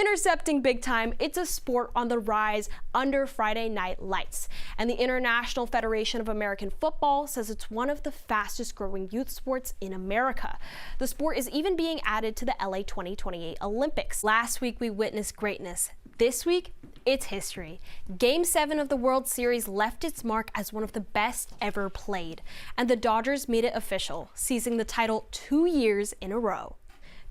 Intercepting big time, it's a sport on the rise under Friday night lights. And the International Federation of American Football says it's one of the fastest growing youth sports in America. The sport is even being added to the LA 2028 Olympics. Last week we witnessed greatness. This week, it's history. Game 7 of the World Series left its mark as one of the best ever played. And the Dodgers made it official, seizing the title 2 years in a row.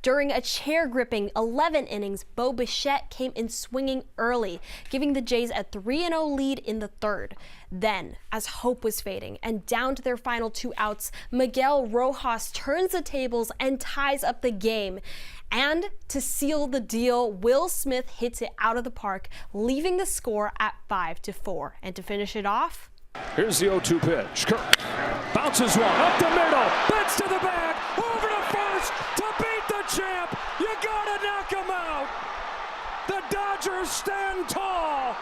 During a chair-gripping 11 innings, Bo Bichette came in swinging early, giving the Jays a 3-0 lead in the third. Then, as hope was fading and down to their final 2 outs, Miguel Rojas turns the tables and ties up the game. And to seal the deal, Will Smith hits it out of the park, leaving the score at 5-4. And to finish it off, here's the 0-2 pitch. Kirk bounces one up the middle, bends to the bag, over to first to beat the champ. You gotta knock him out. The Dodgers stand tall.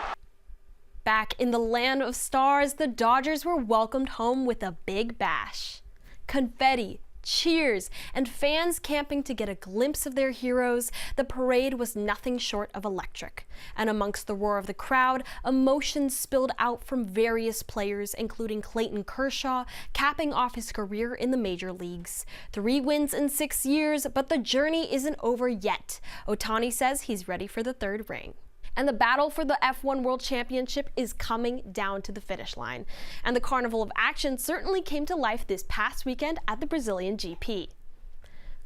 Back in the land of stars, the Dodgers were welcomed home with a big bash. Confetti, cheers, and fans camping to get a glimpse of their heroes. The parade was nothing short of electric. And amongst the roar of the crowd, emotions spilled out from various players, including Clayton Kershaw, capping off his career in the major leagues. 3 wins in 6 years, but the journey isn't over yet. Ohtani says he's ready for the 3rd ring. And the battle for the F1 World Championship is coming down to the finish line. And the carnival of action certainly came to life this past weekend at the Brazilian GP.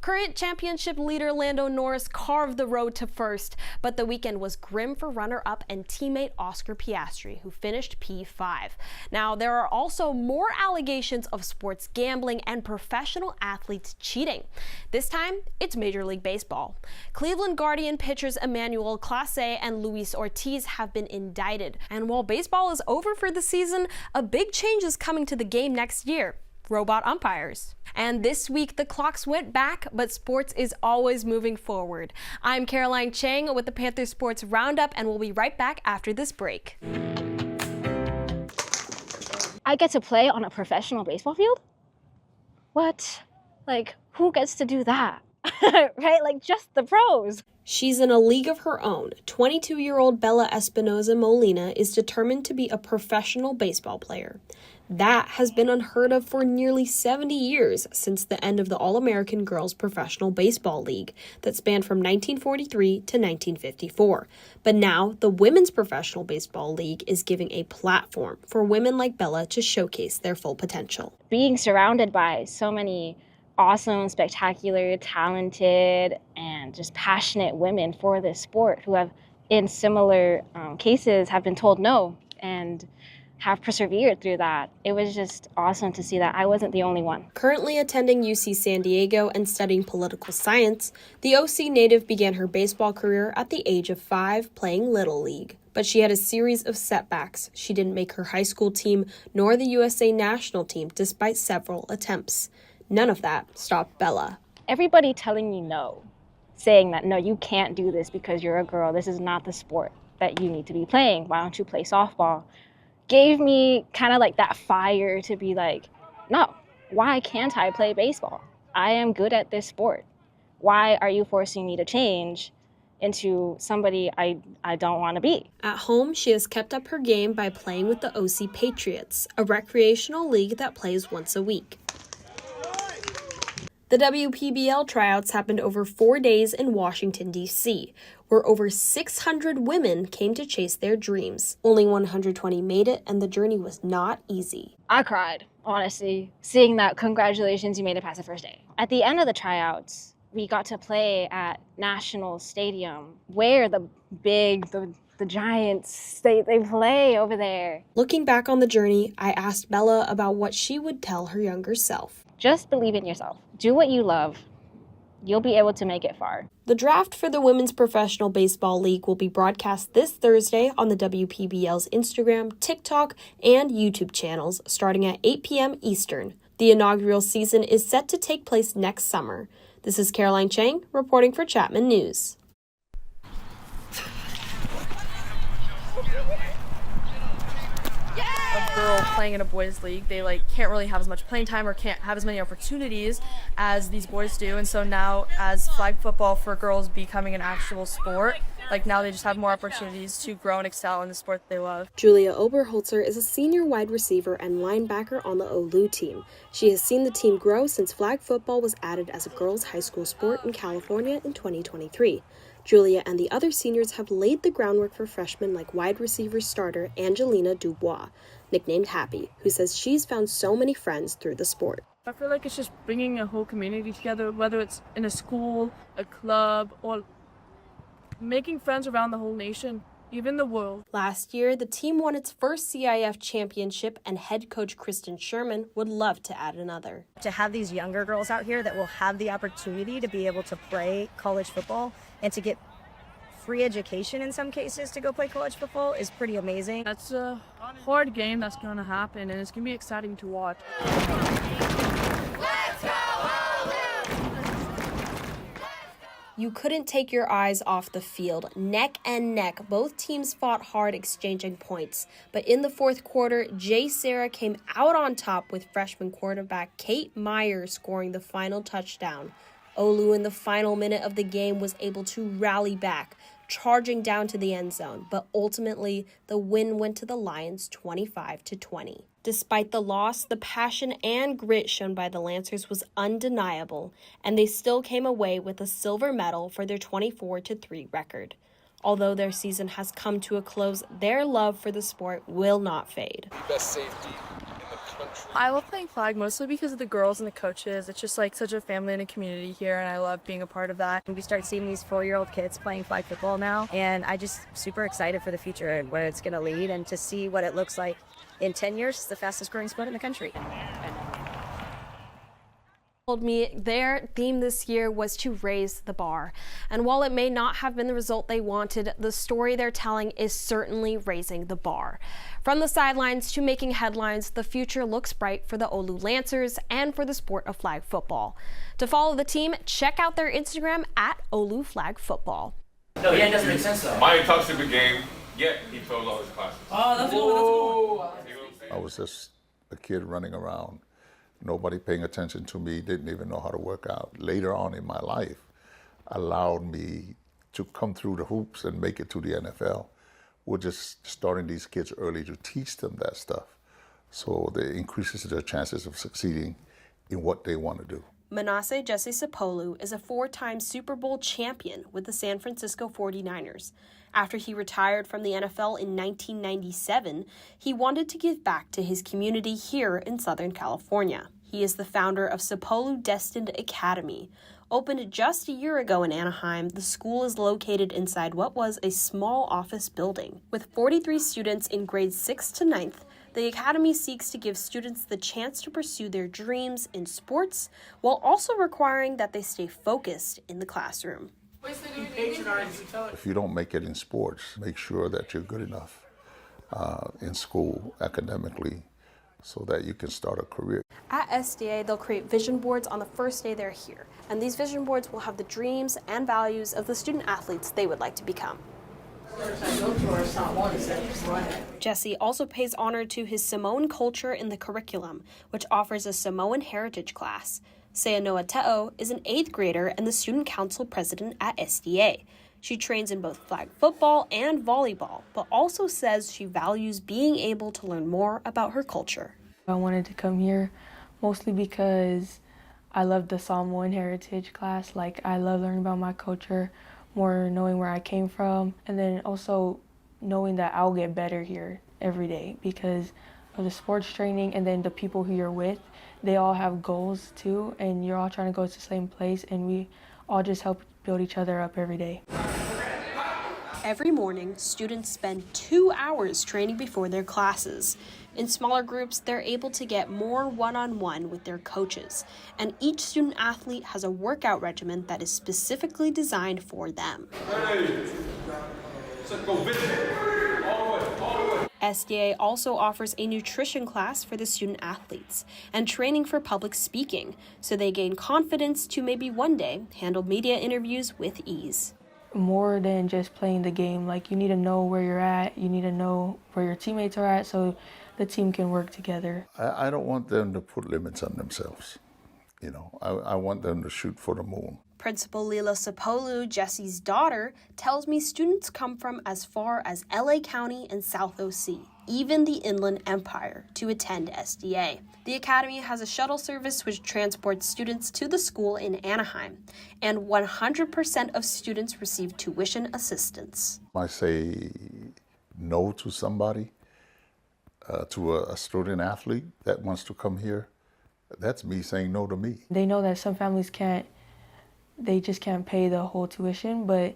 Current championship leader Lando Norris carved the road to first, but the weekend was grim for runner-up and teammate Oscar Piastri, who finished P5. Now, there are also more allegations of sports gambling and professional athletes cheating. This time, it's Major League Baseball. Cleveland Guardian pitchers Emmanuel Clase and Luis Ortiz have been indicted. And while baseball is over for the season, a big change is coming to the game next year. Robot umpires. And this week the clocks went back, but sports is always moving forward. I'm Caroline Chang with the Panther Sports Roundup, and we'll be right back after this break. I get to play on a professional baseball field? What? Like, who gets to do that? Right? Like, just the pros. She's in a league of her own. 22-year-old Bella Espinoza Molina is determined to be a professional baseball player. That has been unheard of for nearly 70 years since the end of the All-American Girls Professional Baseball League that spanned from 1943 to 1954. But now, the Women's Professional Baseball League is giving a platform for women like Bella to showcase their full potential. Being surrounded by so many awesome, spectacular, talented, and just passionate women for this sport who have, in similar cases, have been told no and have persevered through that. It was just awesome to see that I wasn't the only one. Currently attending UC San Diego and studying political science, the OC native began her baseball career at the age of 5 playing Little League. But she had a series of setbacks. She didn't make her high school team nor the USA national team despite several attempts. None of that stopped Bella. Everybody telling me no, saying that, no, you can't do this because you're a girl. This is not the sport that you need to be playing. Why don't you play softball? Gave me kind of like that fire to be like, no, why can't I play baseball? I am good at this sport. Why are you forcing me to change into somebody I don't want to be? At home, she has kept up her game by playing with the OC Patriots, a recreational league that plays once a week. The WPBL tryouts happened over 4 days in Washington, D.C., where over 600 women came to chase their dreams. Only 120 made it, and the journey was not easy. I cried, honestly, seeing that congratulations, you made it past the first day. At the end of the tryouts, we got to play at National Stadium, where the Giants, they play over there. Looking back on the journey, I asked Bella about what she would tell her younger self. Just believe in yourself. Do what you love. You'll be able to make it far. The draft for the Women's Professional Baseball League will be broadcast this Thursday on the WPBL's Instagram, TikTok, and YouTube channels starting at 8 p.m. Eastern. The inaugural season is set to take place next summer. This is Caroline Chang reporting for Chapman News. Yeah! of girl playing in a boys league, they like can't really have as much playing time or can't have as many opportunities as these boys do. And so now, as flag football for girls becoming an actual sport, like now they just have more opportunities to grow and excel in the sport that they love. Julia Oberholzer is a senior wide receiver and linebacker on the OLU team. She has seen the team grow since flag football was added as a girls' high school sport in California in 2023. Julia and the other seniors have laid the groundwork for freshmen like wide receiver starter Angelina Dubois, nicknamed Happy, who says she's found so many friends through the sport. I feel like it's just bringing a whole community together, whether it's in a school, a club, or making friends around the whole nation, even the world. Last year, the team won its first CIF championship, and head coach Kristen Sherman would love to add another. To have these younger girls out here that will have the opportunity to be able to play college football and to get free education in some cases to go play college football is pretty amazing. That's a hard game that's going to happen, and it's going to be exciting to watch. You couldn't take your eyes off the field. Neck and neck, both teams fought hard, exchanging points. But in the fourth quarter, Jay Sarah came out on top with freshman quarterback Kate Meyer scoring the final touchdown. OLU in the final minute of the game was able to rally back, charging down to the end zone, but ultimately the win went to the Lions 25-20. Despite the loss, the passion and grit shown by the Lancers was undeniable, and they still came away with a silver medal for their 24-3 record. Although their season has come to a close, their love for the sport will not fade. Best safety in the country. I love playing flag mostly because of the girls and the coaches. It's just like such a family and a community here, and I love being a part of that. We start seeing these 4-year-old kids playing flag football now, and I just super excited for the future and where it's going to lead, and to see what it looks like in 10 years. It's the fastest growing sport in the country. Told me their theme this year was to raise the bar. And while it may not have been the result they wanted, the story they're telling is certainly raising the bar. From the sidelines to making headlines, the future looks bright for the OLU Lancers and for the sport of flag football. To follow the team, check out their Instagram at OLU Flag Football. No, yeah, it doesn't make sense though. Maya talks a good game, yet he failed all his classes. Oh, that's cool. I was just a kid running around, nobody paying attention to me, didn't even know how to work out. Later on in my life, allowed me to come through the hoops and make it to the NFL. We're just starting these kids early to teach them that stuff, so it increases their chances of succeeding in what they want to do. Manasseh Jesse Sapolu is a 4-time Super Bowl champion with the San Francisco 49ers. After he retired from the NFL in 1997, he wanted to give back to his community here in Southern California. He is the founder of Sapolu Destined Academy. Opened just a year ago in Anaheim, the school is located inside what was a small office building. With 43 students in grades 6 to 9th, the Academy seeks to give students the chance to pursue their dreams in sports while also requiring that they stay focused in the classroom. If you don't make it in sports, make sure that you're good enough in school academically so that you can start a career. At SDA, they'll create vision boards on the first day they're here, and these vision boards will have the dreams and values of the student athletes they would like to become. Jesse also pays honor to his Samoan culture in the curriculum, which offers a Samoan heritage class. Seanoa Te'o is an 8th grader and the student council president at SDA. She trains in both flag football and volleyball, but also says she values being able to learn more about her culture. I wanted to come here mostly because I love the Samoan heritage class. Like, I love learning about my culture, more knowing where I came from, and then also knowing that I'll get better here every day because of the sports training, and then the people who you're with, they all have goals too, and you're all trying to go to the same place, and we all just help build each other up every day. Every morning, students spend 2 hours training before their classes. In smaller groups, they're able to get more one-on-one with their coaches, and each student athlete has a workout regimen that is specifically designed for them. SDA also offers a nutrition class for the student athletes and training for public speaking, so they gain confidence to maybe one day handle media interviews with ease. More than just playing the game, like, you need to know where you're at, you need to know where your teammates are at, so the team can work together. I don't want them to put limits on themselves. You know, I want them to shoot for the moon. Principal Lila Sapolu, Jesse's daughter, tells me students come from as far as LA County and South OC, even the Inland Empire, to attend SDA. The academy has a shuttle service which transports students to the school in Anaheim, and 100% of students receive tuition assistance. I say no to somebody, to a student athlete that wants to come here. That's me saying no to me. They know that some families they just can't pay the whole tuition, but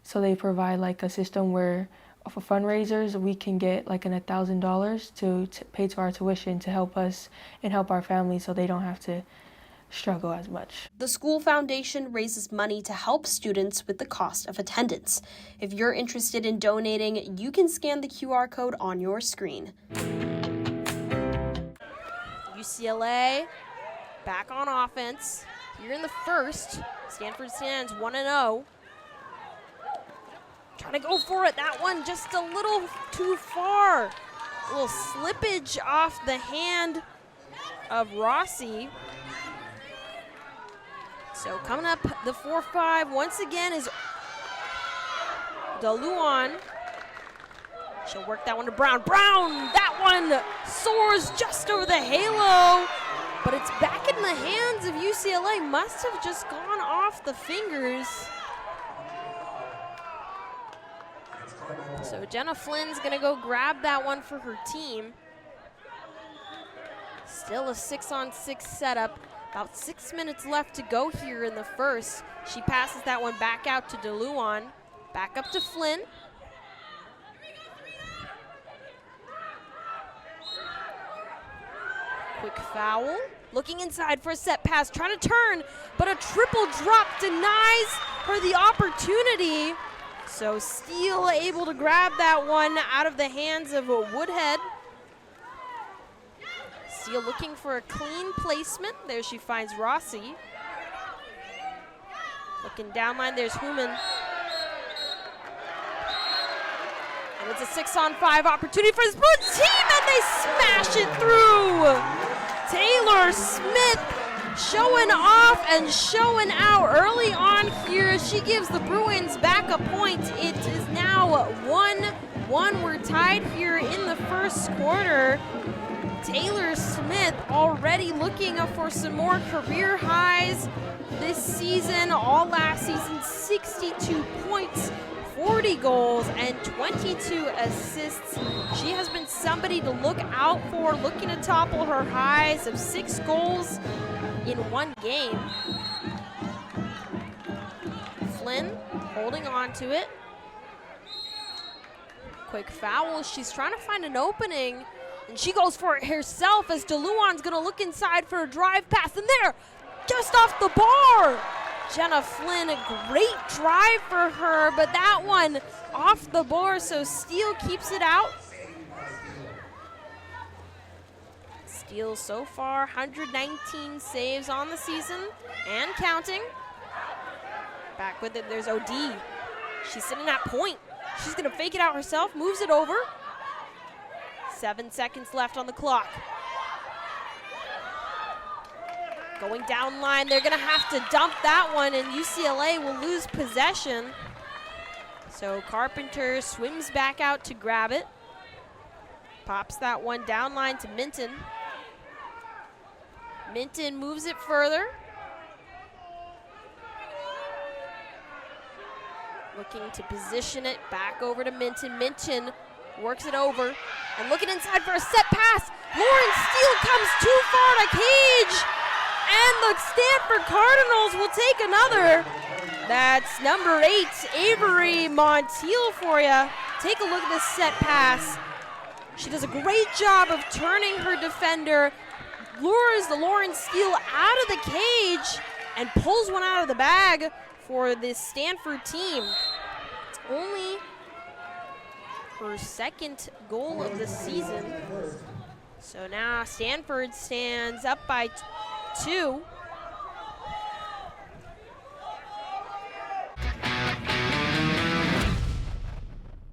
so they provide like a system where for fundraisers we can get like $1,000 to pay to our tuition to help us and help our families so they don't have to struggle as much. The school foundation raises money to help students with the cost of attendance. If you're interested in donating, you can scan the QR code on your screen. UCLA back on offense here in the first. Stanford stands 1-0. Trying to go for it. That one just a little too far. A little slippage off the hand of Rossi. So coming up, the 4-5 once again is DeLuan. She'll work that one to Brown. Brown, that one soars just over the halo, but it's back in the hands of UCLA. Must have just gone off the fingers. So Jenna Flynn's gonna go grab that one for her team. Still a 6-on-6 setup. About 6 minutes left to go here in the first. She passes that one back out to DeLuan. Back up to Flynn. Quick foul. Looking inside for a set pass, trying to turn, but a triple drop denies her the opportunity. So Steele able to grab that one out of the hands of Woodhead. Steele looking for a clean placement. There she finds Rossi. Looking down line, there's Human. And it's a 6-on-5 opportunity for this Bruins team, and they smash it through. Taylor Smith showing off and showing out early on here. She gives the Bruins back a point. It is now 1-1. We're tied here in the first quarter. Taylor Smith already looking for some more career highs this season. All last season, 62 points, 40 goals, and 22 assists. She has been somebody to look out for, looking to topple her highs of 6 goals in one game. Flynn holding on to it. Quick foul. She's trying to find an opening, and she goes for it herself as DeLuan's going to look inside for a drive pass, and there, just off the bar. Jenna Flynn, a great drive for her, but that one off the bar, so Steele keeps it out. Steele so far, 119 saves on the season and counting. Back with it, there's OD. She's sitting at point. She's gonna fake it out herself, moves it over. 7 seconds left on the clock. Going down line, they're gonna have to dump that one, and UCLA will lose possession. So Carpenter swims back out to grab it. Pops that one down line to Minton. Minton moves it further. Looking to position it back over to Minton. Minton works it over, and looking inside for a set pass. Lauren Steele comes too far to Cage, and the Stanford Cardinals will take another. That's number 8, Avery Montiel for you. Take a look at this set pass. She does a great job of turning her defender, lures the Lauren Steele out of the cage, and pulls one out of the bag for this Stanford team. It's only her second goal of the season. So now Stanford stands up by 2.